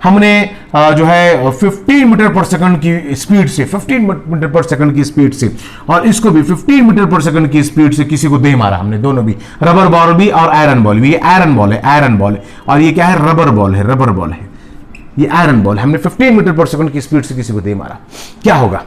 S1: हमने जो है 15 मीटर पर सेकंड की स्पीड से, 15 मीटर पर सेकंड की स्पीड से और इसको भी 15 मीटर पर सेकंड की स्पीड से किसी को दे मारा हमने, दोनों भी, रबर बॉल भी और आयरन बॉल भी। ये आयरन बॉल है, आयरन बॉल है, और ये क्या है, रबर बॉल है, रबर बॉल है, ये आयरन बॉल। हमने 15 मीटर पर सेकंड की स्पीड से किसी को दे मारा, क्या होगा,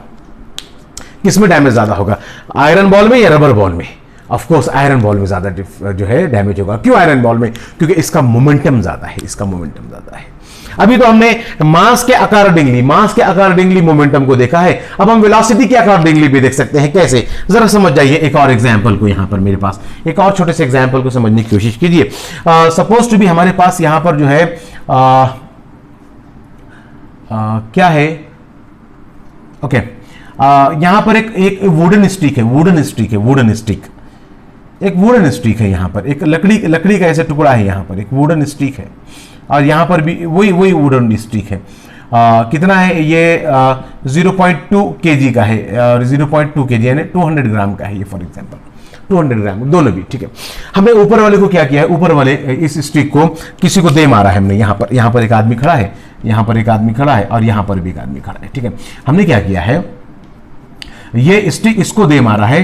S1: किसमें डैमेज ज्यादा होगा, आयरन बॉल में या रबर बॉल में? ऑफ कोर्स आयरन बॉल में ज्यादा जो है डैमेज होगा। क्यों आयरन बॉल में? क्योंकि इसका मोमेंटम ज्यादा है, इसका मोमेंटम ज्यादा है। अभी तो हमने मास के अकॉर्डिंगली मोमेंटम को देखा है, अब हम वेलोसिटी के अकॉर्डिंगली भी देख सकते हैं। कैसे, जरा समझ जाइए एक और एग्जांपल को। यहां पर मेरे पास एक और छोटे से एग्जांपल को समझने की कोशिश कीजिए। सपोज टू बी हमारे पास यहां पर जो है क्या है, ओके, यहां पर एक वुडन स्टिक है, एक वुडन स्टिक है, यहां पर एक लकड़ी का ऐसा टुकड़ा है, यहां पर एक वुडन स्टिक है और यहां पर भी वही वुडन स्टिक है। कितना है ये? 0.2 kg का है, 0.2 kg यानी 200 ग्राम का है ये, फॉर एग्जांपल 200 ग्राम, दोनों भी ठीक है। हमने ऊपर वाले को क्या किया है, ऊपर वाले इस स्टिक को किसी को दे मारा है हमने। यहां पर एक आदमी खड़ा है, यहां पर एक आदमी खड़ा है और यहां पर भी एक आदमी खड़ा है, ठीक है। हमने क्या किया है, ये स्टिक इसको दे मारा है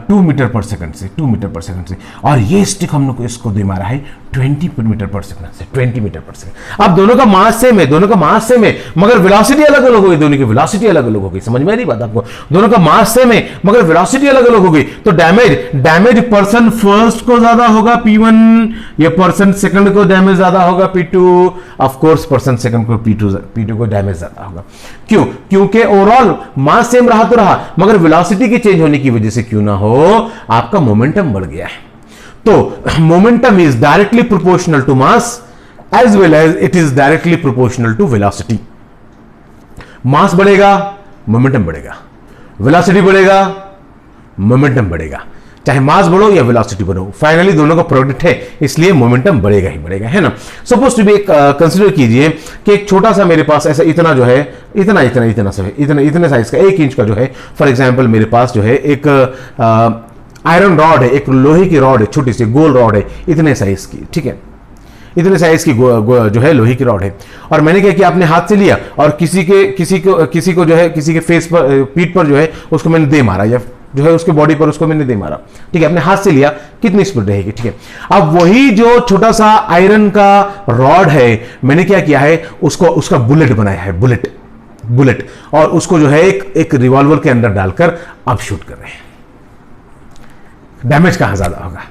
S1: 2 मीटर पर सेकंड से, 2 मीटर पर सेकंड से, और ये स्टिक हमने इसको दे मारा है 20 मीटर पर सेकंड से, 20 मीटर पर सेकंड। अब दोनों का मास सेम है, मगर वेलोसिटी अलग अलग होगी, दोनों की वेलोसिटी अलग अलग होगी। समझ में नहीं बात आपको? दोनों का मास सेम है मगर वेलोसिटी अलग अलग होगी, तो डैमेज पर्सन फर्स्ट को ज्यादा होगा P1, या पर्सन सेकंड को डैमेज ज्यादा होगा P2। Of course person second को P2 को डैमेज ज्यादा होगा। क्यों? क्योंकि ओवरऑल मास सेम रहा तो रहा, मगर वेलोसिटी के चेंज होने की वजह से क्यों ना हो, आपका मोमेंटम बढ़ गया है। तो momentum is directly proportional to mass as well as it is directly proportional to velocity. Mass बढ़ेगा, मोमेंटम बढ़ेगा, वेलोसिटी बढ़ेगा, मोमेंटम बढ़ेगा। चाहे मास बढ़ो या वेलोसिटी बढ़ो, फाइनली दोनों का प्रोडक्ट है, इसलिए मोमेंटम बढ़ेगा ही बढ़ेगा, है ना। सपोज टू बी कंसीडर कीजिए कि एक छोटा सा मेरे पास ऐसा इतना जो है, इतने साइज का 1 इंच का जो है, फॉर एग्जांपल मेरे पास जो है एक आयरन रॉड है, एक लोहे की रॉड है, छोटी सी गोल रॉड है, इतने साइज की, ठीक है, इतने साइज की जो है लोहे की रॉड है। और मैंने क्या किया, अपने हाथ से लिया और किसी को जो है, किसी के फेस पर, पीठ पर जो है उसको मैंने दे मारा, या जो है उसके बॉडी पर उसको मैंने दे मारा, ठीक है, अपने हाथ से लिया, कितनी स्पीड रहेगी, ठीक है। अब वही जो छोटा सा आयरन का रॉड है, मैंने क्या किया है, उसका बुलेट बनाया है, बुलेट, और उसको जो है एक रिवॉल्वर के अंदर डालकर अब शूट कर रहे हैं। डैमेज कहां ज्यादा होगा?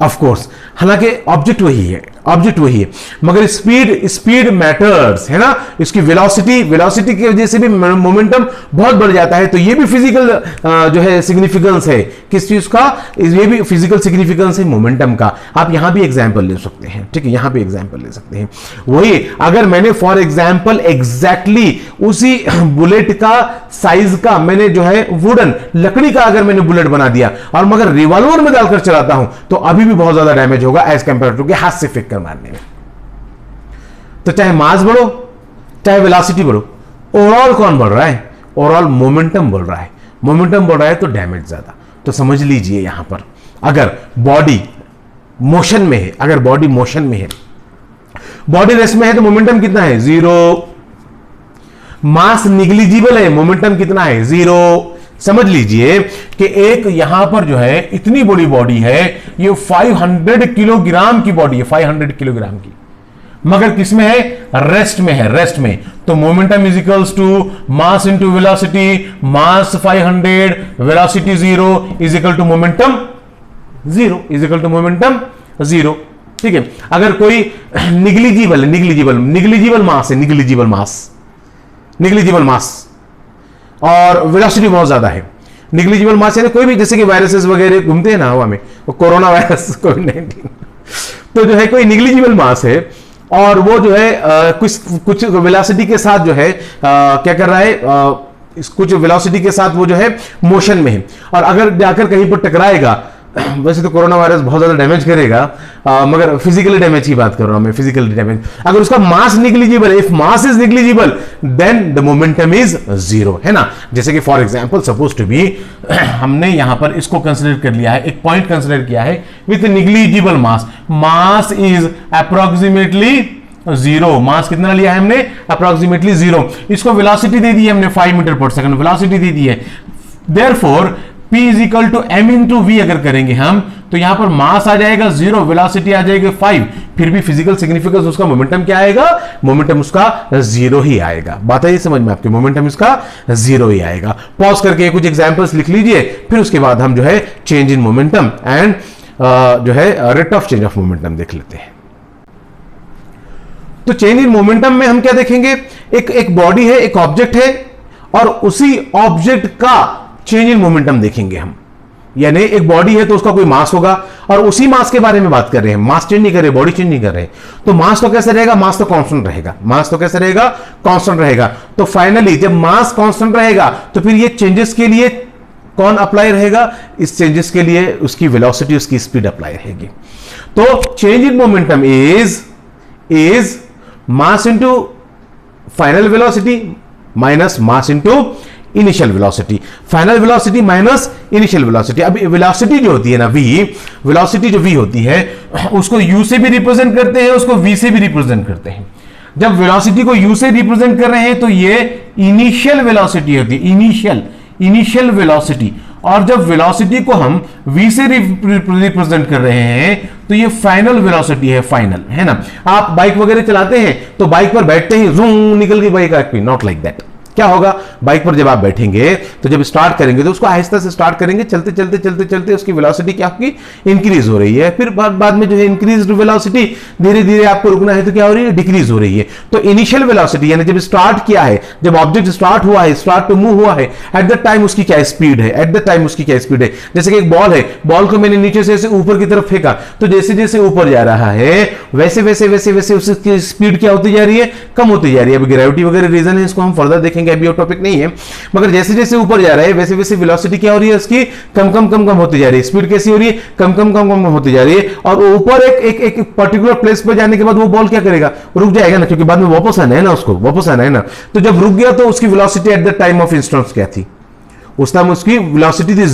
S1: ऑफ कोर्स, हालांकि ऑब्जेक्ट वही है, मगर स्पीड मैटर्स, है ना। इसकी वेलोसिटी की वजह से भी मोमेंटम बहुत बढ़ जाता है। तो ये भी फिजिकल जो है सिग्निफिकेंस है, किस चीज का? ये भी फिजिकल सिग्निफिकेंस है मोमेंटम का। आप यहां भी एग्जांपल ले सकते हैं, ठीक है, यहां भी एग्जांपल ले सकते हैं। वही अगर मैंने फॉर एग्जांपल एग्जैक्टली उसी बुलेट का साइज का मैंने जो है वुडन लकड़ी का अगर मैंने बुलेट बना दिया और मगर रिवॉल्वर में डालकर चलाता हूं, तो अभी भी बहुत ज्यादा डैमेज होगा एज कंपेयर टू के हाथ से फेंक कर मारने में। तो चाहे मास बढ़ो, चाहे वेलोसिटी बढ़ो, ओवरऑल कौन बढ़ रहा है? ओवरऑल मोमेंटम बढ़ रहा है। मोमेंटम बढ़ रहा है तो डैमेज ज्यादा। तो समझ लीजिए यहां पर अगर बॉडी मोशन में है, बॉडी रेस्ट में है तो मोमेंटम कितना है? 0। मास निग्लिजिबल है, मोमेंटम कितना है? 0। समझ लीजिए कि एक यहां पर जो है इतनी बड़ी बॉडी है, ये 500 किलोग्राम की बॉडी है, 500 किलोग्राम की, मगर किसमें है? रेस्ट में है, रेस्ट में। तो momentum is equals to mass into velocity, mass 500, velocity 0 is equal to momentum 0, ठीक है। अगर कोई निग्लिजिबल मास और वेलोसिटी बहुत ज्यादा है, निग्लिजिबल मास यानी कोई भी, जैसे कि वायरसेस वगैरह घूमते हैं ना हवा में, कोरोना वायरस, कोविड-19, तो जो है कोई निग्लिजिबल मास है और वो जो है कुछ वेलोसिटी के साथ जो है क्या कर रहा है, कुछ वेलोसिटी के साथ वो जो है मोशन में है, और अगर जाकर कहीं पर टकराएगा वैसे तो कोरोना वायरस बहुत ज्यादा डैमेज करेगा, मगर फिजिकली डैमेज की बात कर रहा हूं मैं, फिजिकली डैमेज। अगर उसका mass negligible, if mass is negligible then the momentum is zero, है ना। जैसे कि for example suppose to be हमने यहां पर इसको कंसीडर कर लिया है, एक पॉइंट कंसीडर किया है with negligible mass, mass is approximately zero. Mass कितना लिया है हमने? Approximately zero. इसको वेलोसिटी दे दी है हमने 5 मीटर पर सेकंड, वेलोसिटी दे दी है। Therefore P is equal to m into v अगर करेंगे हम, तो यहां पर मास आ जाएगा 0, वेलोसिटी आ जाएगी 5, फिर भी फिजिकल सिग्निफिकेंस उसका मोमेंटम क्या आएगा? मोमेंटम उसका 0 ही आएगा। बात है ये समझ में आपके, मोमेंटम इसका 0 ही आएगा। पॉज करके कुछ एग्जांपल्स लिख लीजिए, फिर उसके बाद हम जो है चेंज इन मोमेंटम एंड जो है rate of change of momentum देख लेते हैं। तो चेंज इन मोमेंटम में हम क्या देखेंगे? एक बॉडी है, एक ऑब्जेक्ट है, और उसी ऑब्जेक्ट का चेंज इन मोमेंटम देखेंगे हम। यानी एक बॉडी है तो उसका कोई मास होगा, और उसी मास के बारे में बात कर रहे हैं, मास चेंज नहीं कर रहे, बॉडी चेंज नहीं कर रहे। तो मास तो कैसे रहेगा? मास तो कांस्टेंट रहेगा। मास तो कैसे रहेगा? कांस्टेंट रहेगा। तो फाइनली जब मास कांस्टेंट रहेगा तो फिर ये चेंजेस के लिए कौन अप्लाई रहेगा? इस चेंजेस के लिए उसकी वेलोसिटी, उसकी स्पीड अप्लाई रहेगी। तो change in momentum is mass into final velocity minus mass into initial velocity, final velocity minus initial velocity. अब वेलोसिटी जो होती है ना v, वेलोसिटी जो v होती है उसको u से भी रिप्रेजेंट करते हैं, उसको v से भी रिप्रेजेंट करते हैं। जब वेलोसिटी को u से रिप्रेजेंट कर रहे हैं तो ये इनिशियल वेलोसिटी होती है, इनिशियल वेलोसिटी। और जब वेलोसिटी को हम v से रिप्रेजेंट कर रहे हैं तो ये फाइनल वेलोसिटी है, फाइनल, है ना। आप बाइक वगैरह चलाते हैं तो बाइक पर बैठते ही जूम निकल गई बाइक आपकी, नॉट लाइक दैट। क्या होगा? बाइक पर जब आप बैठेंगे तो जब स्टार्ट करेंगे तो उसको आहिस्ता से स्टार्ट करेंगे, चलते चलते चलते चलते उसकी वेलोसिटी क्या आपकी इंक्रीज हो रही है, फिर बाद में जो है इंक्रीज वेलोसिटी धीरे धीरे आपको रुकना है तो क्या हो रही है? डिक्रीज हो रही है। तो इनिशियल वेलोसिटी यानी जब स्टार्ट किया है, जब ऑब्जेक्ट स्टार्ट हुआ है, स्टार्ट टू मूव हुआ है, एट द टाइम उसकी क्या स्पीड है, एट द टाइम उसकी क्या स्पीड है। जैसे कि एक बॉल है, बॉल को मैंने नीचे से ऐसे ऊपर की तरफ फेंका, तो जैसे जैसे ऊपर जा रहा है वैसे वैसे वैसे वैसे उसकी स्पीड क्या होती जा रही है? कम होती जा रही है। अब ग्रेविटी वगैरह रीजन है, इसको हम फर्दर देखेंगे, अभी वो टॉपिक नहीं है, मगर जैसे जैसे ऊपर जा रहा है वैसे वैसे वेलोसिटी क्या हो रही है? उसकी कम कम कम कम होती जा रही है। स्पीड कैसी हो रही है? कम कम कम कम होती जा रही है। और ऊपर एक पर्टिकुलर प्लेस पर जाने के बाद वो बॉल क्या करेगा? रुक जाएगा ना, क्योंकि बाद में वापस आना है ना, उसको वापस आना है ना। तो जब रुक गया तो उसकी velocity at the time of instance क्या थी? उस टाइम उसकी वेलोसिटी थी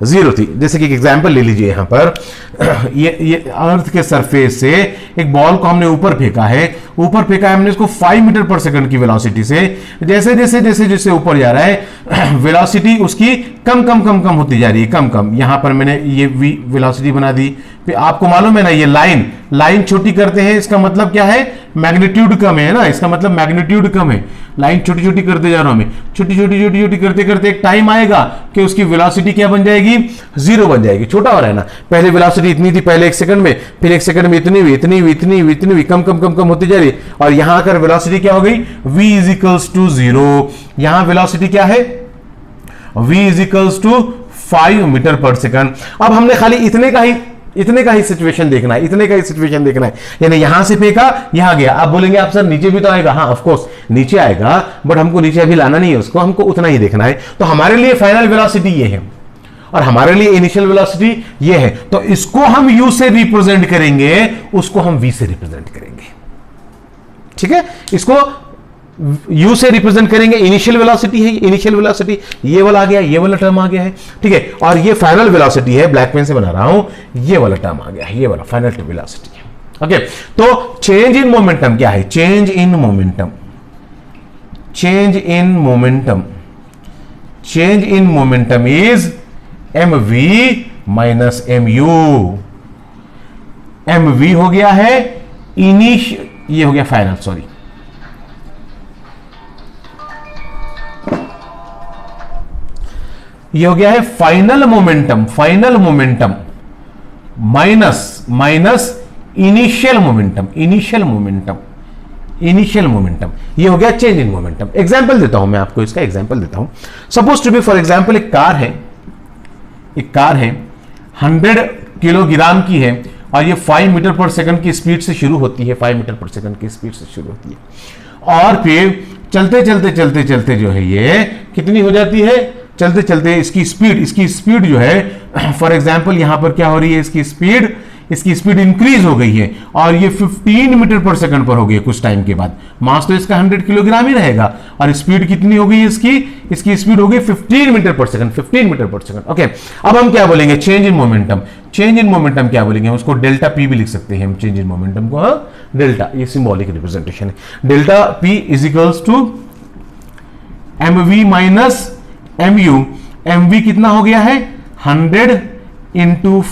S1: जीरो थी। जैसे कि एक एग्जांपल ले लीजिए यहां पर, ये अर्थ के सरफेस से एक बॉल को हमने ऊपर फेंका है, हमने इसको 5 मीटर पर सेकंड की वेलोसिटी से। जैसे जैसे जैसे जैसे ऊपर जा रहा है वेलोसिटी उसकी कम कम कम कम होती जा रही है, कम कम। यहां पर मैंने ये वेलोसिटी बना दी। फिर आपको मालूम है ना, ये लाइन छोटी करते हैं, इसका मतलब क्या है? मैग्नीट्यूड कम है ना, इसका मतलब मैग्नीट्यूड कम है। लाइन छोटी छोटी करते जा रहा हूं मैं, छोटी छोटी छोटी छोटी करते करते एक टाइम आएगा कि उसकी वेलोसिटी क्या बन जाएगी? 0 बन जाएगी। छोटा हो रहा है ना, पहले वेलोसिटी इतनी थी पहले 1 सेकंड में, फिर 1 सेकंड में इतनी हुई, इतनी हुई, इतनी हुई, इतनी हुई, कम कम कम कम होती जा रही है। और यहां आकर वेलोसिटी क्या हो गई? v is equals to 0। यहां वेलोसिटी क्या है? v is equals to 5 metre per second. अब हमने खाली इतने का ही सिचुएशन देखना है, इतने का ही सिचुएशन देखना है। यानी यहां से फेंका, यहां गया। आप बोलेंगे आप सर नीचे भी तो आएगा। हाँ ऑफ कोर्स नीचे आएगा, बट हमको नीचे अभी लाना नहीं है उसको, हमको उतना ही देखना है। तो हमारे लिए फाइनल वेलोसिटी ये है और हमारे लिए इनिशियल वेलोसिटी ये है। तो इसको हम u से रिप्रेजेंट करेंगे, उसको हम v से रिप्रेजेंट करेंगे। ठीक है, इसको u से रिप्रेजेंट करेंगे। इनिशियल वेलोसिटी है, इनिशियल वेलोसिटी ये वाला आ गया, ये वाला टर्म आ गया है। ठीक है, और ये फाइनल वेलोसिटी है, ब्लैक पेन से बना रहा हूं, ये वाला टर्म आ गया है, ये वाला फाइनल वेलोसिटी है। ओके, तो चेंज इन मोमेंटम क्या है? Change in momentum, change in momentum, change in momentum is mv minus mu। mv हो गया है ये हो गया फाइनल, सॉरी, ये हो गया है final momentum, final momentum minus initial momentum, initial momentum, initial momentum, ये हो गया चेंज इन मोमेंटम। एग्जांपल देता हूं मैं आपको, इसका एग्जांपल देता हूं। Suppose to be for example एक कार है 100 किलोग्राम की है और ये 5 मीटर पर सेकंड की स्पीड से शुरू होती है, 5 मीटर पर सेकंड की स्पीड से शुरू होती है और फिर चलते चलते चलते चलते जो है ये कितनी हो जाती है? चलते चलते इसकी स्पीड जो है, फॉर एग्जांपल यहां पर क्या हो रही है, इसकी स्पीड इंक्रीज हो गई है और ये 15 मीटर पर सेकंड पर हो गई कुछ टाइम के बाद। मास तो इसका 100 किलोग्राम ही रहेगा और स्पीड कितनी हो गई इसकी स्पीड हो गई 15 मीटर पर सेकंड। ओके, अब हम क्या बोलेंगे, चेंज इन मोमेंटम क्या बोलेंगे, हम उसको डेल्टा पी भी लिख सकते हैं हम चेंज इन मोमेंटम को, डेल्टा, ये सिंबॉलिक रिप्रेजेंटेशन है। Delta p is equals to mv minus mu। mv कितना हो गया है, 100 इंटू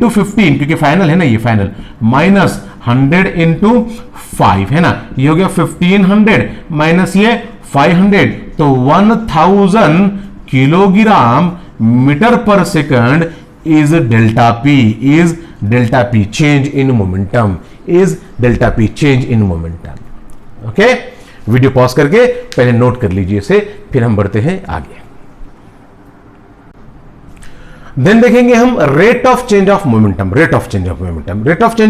S1: 15, क्योंकि फाइनल है ना, ये फाइनल, माइनस 100 इंटू 5 है ना, ये हो गया 1500 माइनस ये 500, तो 1000 kilogram metre per second is delta P, change in momentum, okay. Video pause करके पहले नोट कर लीजिए इसे, फिर हम बढ़ते हैं आगे। देन देखेंगे हम rate of change of momentum. Rate of change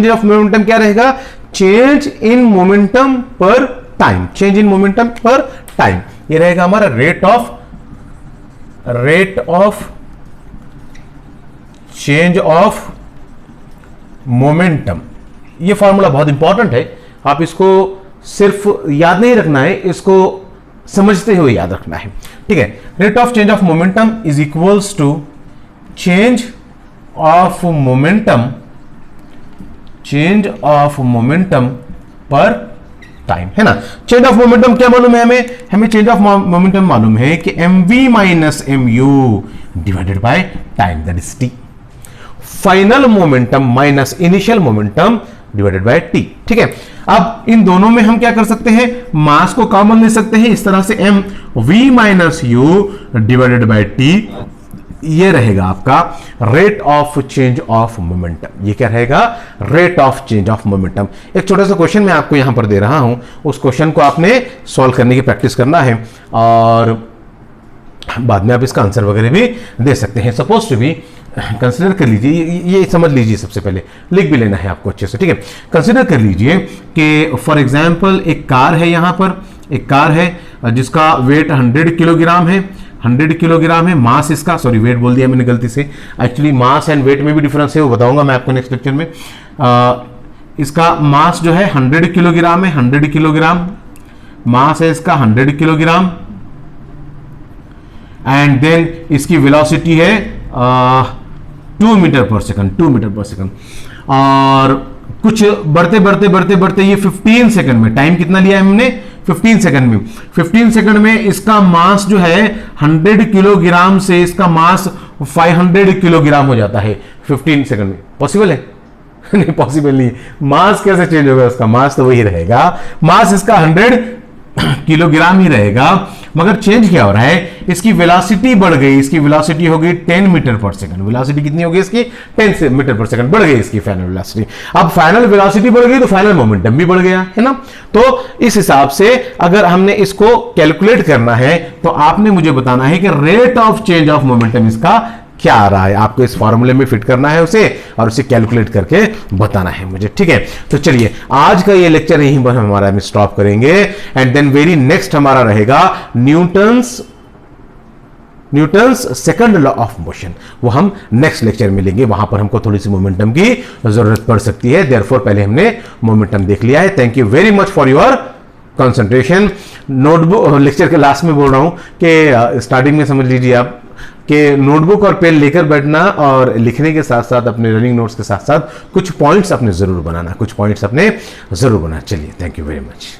S1: of momentum क्या रहेगा, change in momentum per time, ये रहेगा हमारा rate of change of momentum. ये फॉर्मूला बहुत इंपॉर्टेंट है, आप इसको सिर्फ याद नहीं रखना है, इसको समझते हुए याद रखना है, ठीक है। Rate of change of momentum is equals to change of momentum per time, है ना। चेंज ऑफ मोमेंटम क्या मालूम है हमें चेंज ऑफ मोमेंटम मालूम है कि mv minus mu divided by time, that is t। Final momentum minus initial momentum divided by t, ठीक है। अब इन दोनों में हम क्या कर सकते हैं, मास को कॉमन ले सकते हैं, इस तरह से mv minus u divided by t, ये रहेगा आपका rate of change of momentum. ये क्या रहेगा, rate of change of momentum. एक छोटा सा क्वेश्चन मैं आपको यहां पर दे रहा हूं, उस क्वेश्चन को आपने सॉल्व करने की प्रैक्टिस करना है और बाद में आप इसका आंसर वगैरह भी दे सकते हैं। सपोज टू बी, कंसिडर कर लीजिए, ये समझ लीजिए, सबसे पहले लिख भी लेना है आपको अच्छे से, ठीक है। कंसिडर कर लीजिए कि फॉर एग्जांपल एक कार है, यहां पर एक कार है जिसका वेट 100 किलोग्राम है, 100 किलोग्राम है। मास इसका, सॉरी वेट बोल दिया मैंने गलती से, एक्चुअली मास एंड वेट में भी डिफरेंस है, वो बताऊंगा मैं आपको नेक्स्ट लेक्चर में। इसका मास जो है 100 किलोग्राम है, 100 किलोग्राम मास है इसका, 100 किलोग्राम, एंड देन इसकी वेलोसिटी है 2 मीटर पर सेकंड, और कुछ बढ़ते ये 15 सेकंड में, टाइम कितना लिया है हमने, 15 सेकंड में इसका मास जो है 100 किलोग्राम से इसका मास 500 किलोग्राम हो जाता है 15 सेकंड में। पॉसिबल है? नहीं, पॉसिबल नहीं। मास कैसे चेंज होगा, उसका मास तो वही रहेगा, मास इसका 100 किलोग्राम ही रहेगा, मगर चेंज क्या हो रहा है, इसकी वेलोसिटी बढ़ गई, इसकी वेलोसिटी हो गई 10 मीटर पर सेकंड। वेलोसिटी कितनी हो गई इसकी, 10 मीटर पर सेकंड बढ़ गई इसकी फाइनल वेलोसिटी। अब फाइनल वेलोसिटी बढ़ गई तो फाइनल मोमेंटम भी बढ़ गया, है ना। तो इस हिसाब से अगर हमने इसको कैलकुलेट करना है तो आपने मुझे बताना है कि rate of change of momentum इसका क्या आ रहा है, आपको इस फॉर्मूले में फिट करना है उसे और उसे कैलकुलेट करके बताना है मुझे, ठीक है। तो चलिए आज का ये लेक्चर यहीं पर हमारा हम स्टॉप करेंगे, एंड देन वेरी नेक्स्ट हमारा रहेगा Newton's second law of motion, वो हम नेक्स्ट लेक्चर में लेंगे। वहां पर हमको थोड़ी सी मोमेंटम की जरूरत पड़ सकती है, देयरफॉर पहले हमने मोमेंटम देख लिया है। Thank you very much for your concentration. Notebook lecture के लास्ट में बोल रहा हूं कि स्टार्टिंग में समझ लीजिए आप कि नोटबुक और पेन लेकर बैठना और लिखने के साथ साथ अपने रनिंग नोट्स के साथ साथ कुछ पॉइंट्स अपने जरूर बनाना, चलिए, थैंक यू वेरी मच।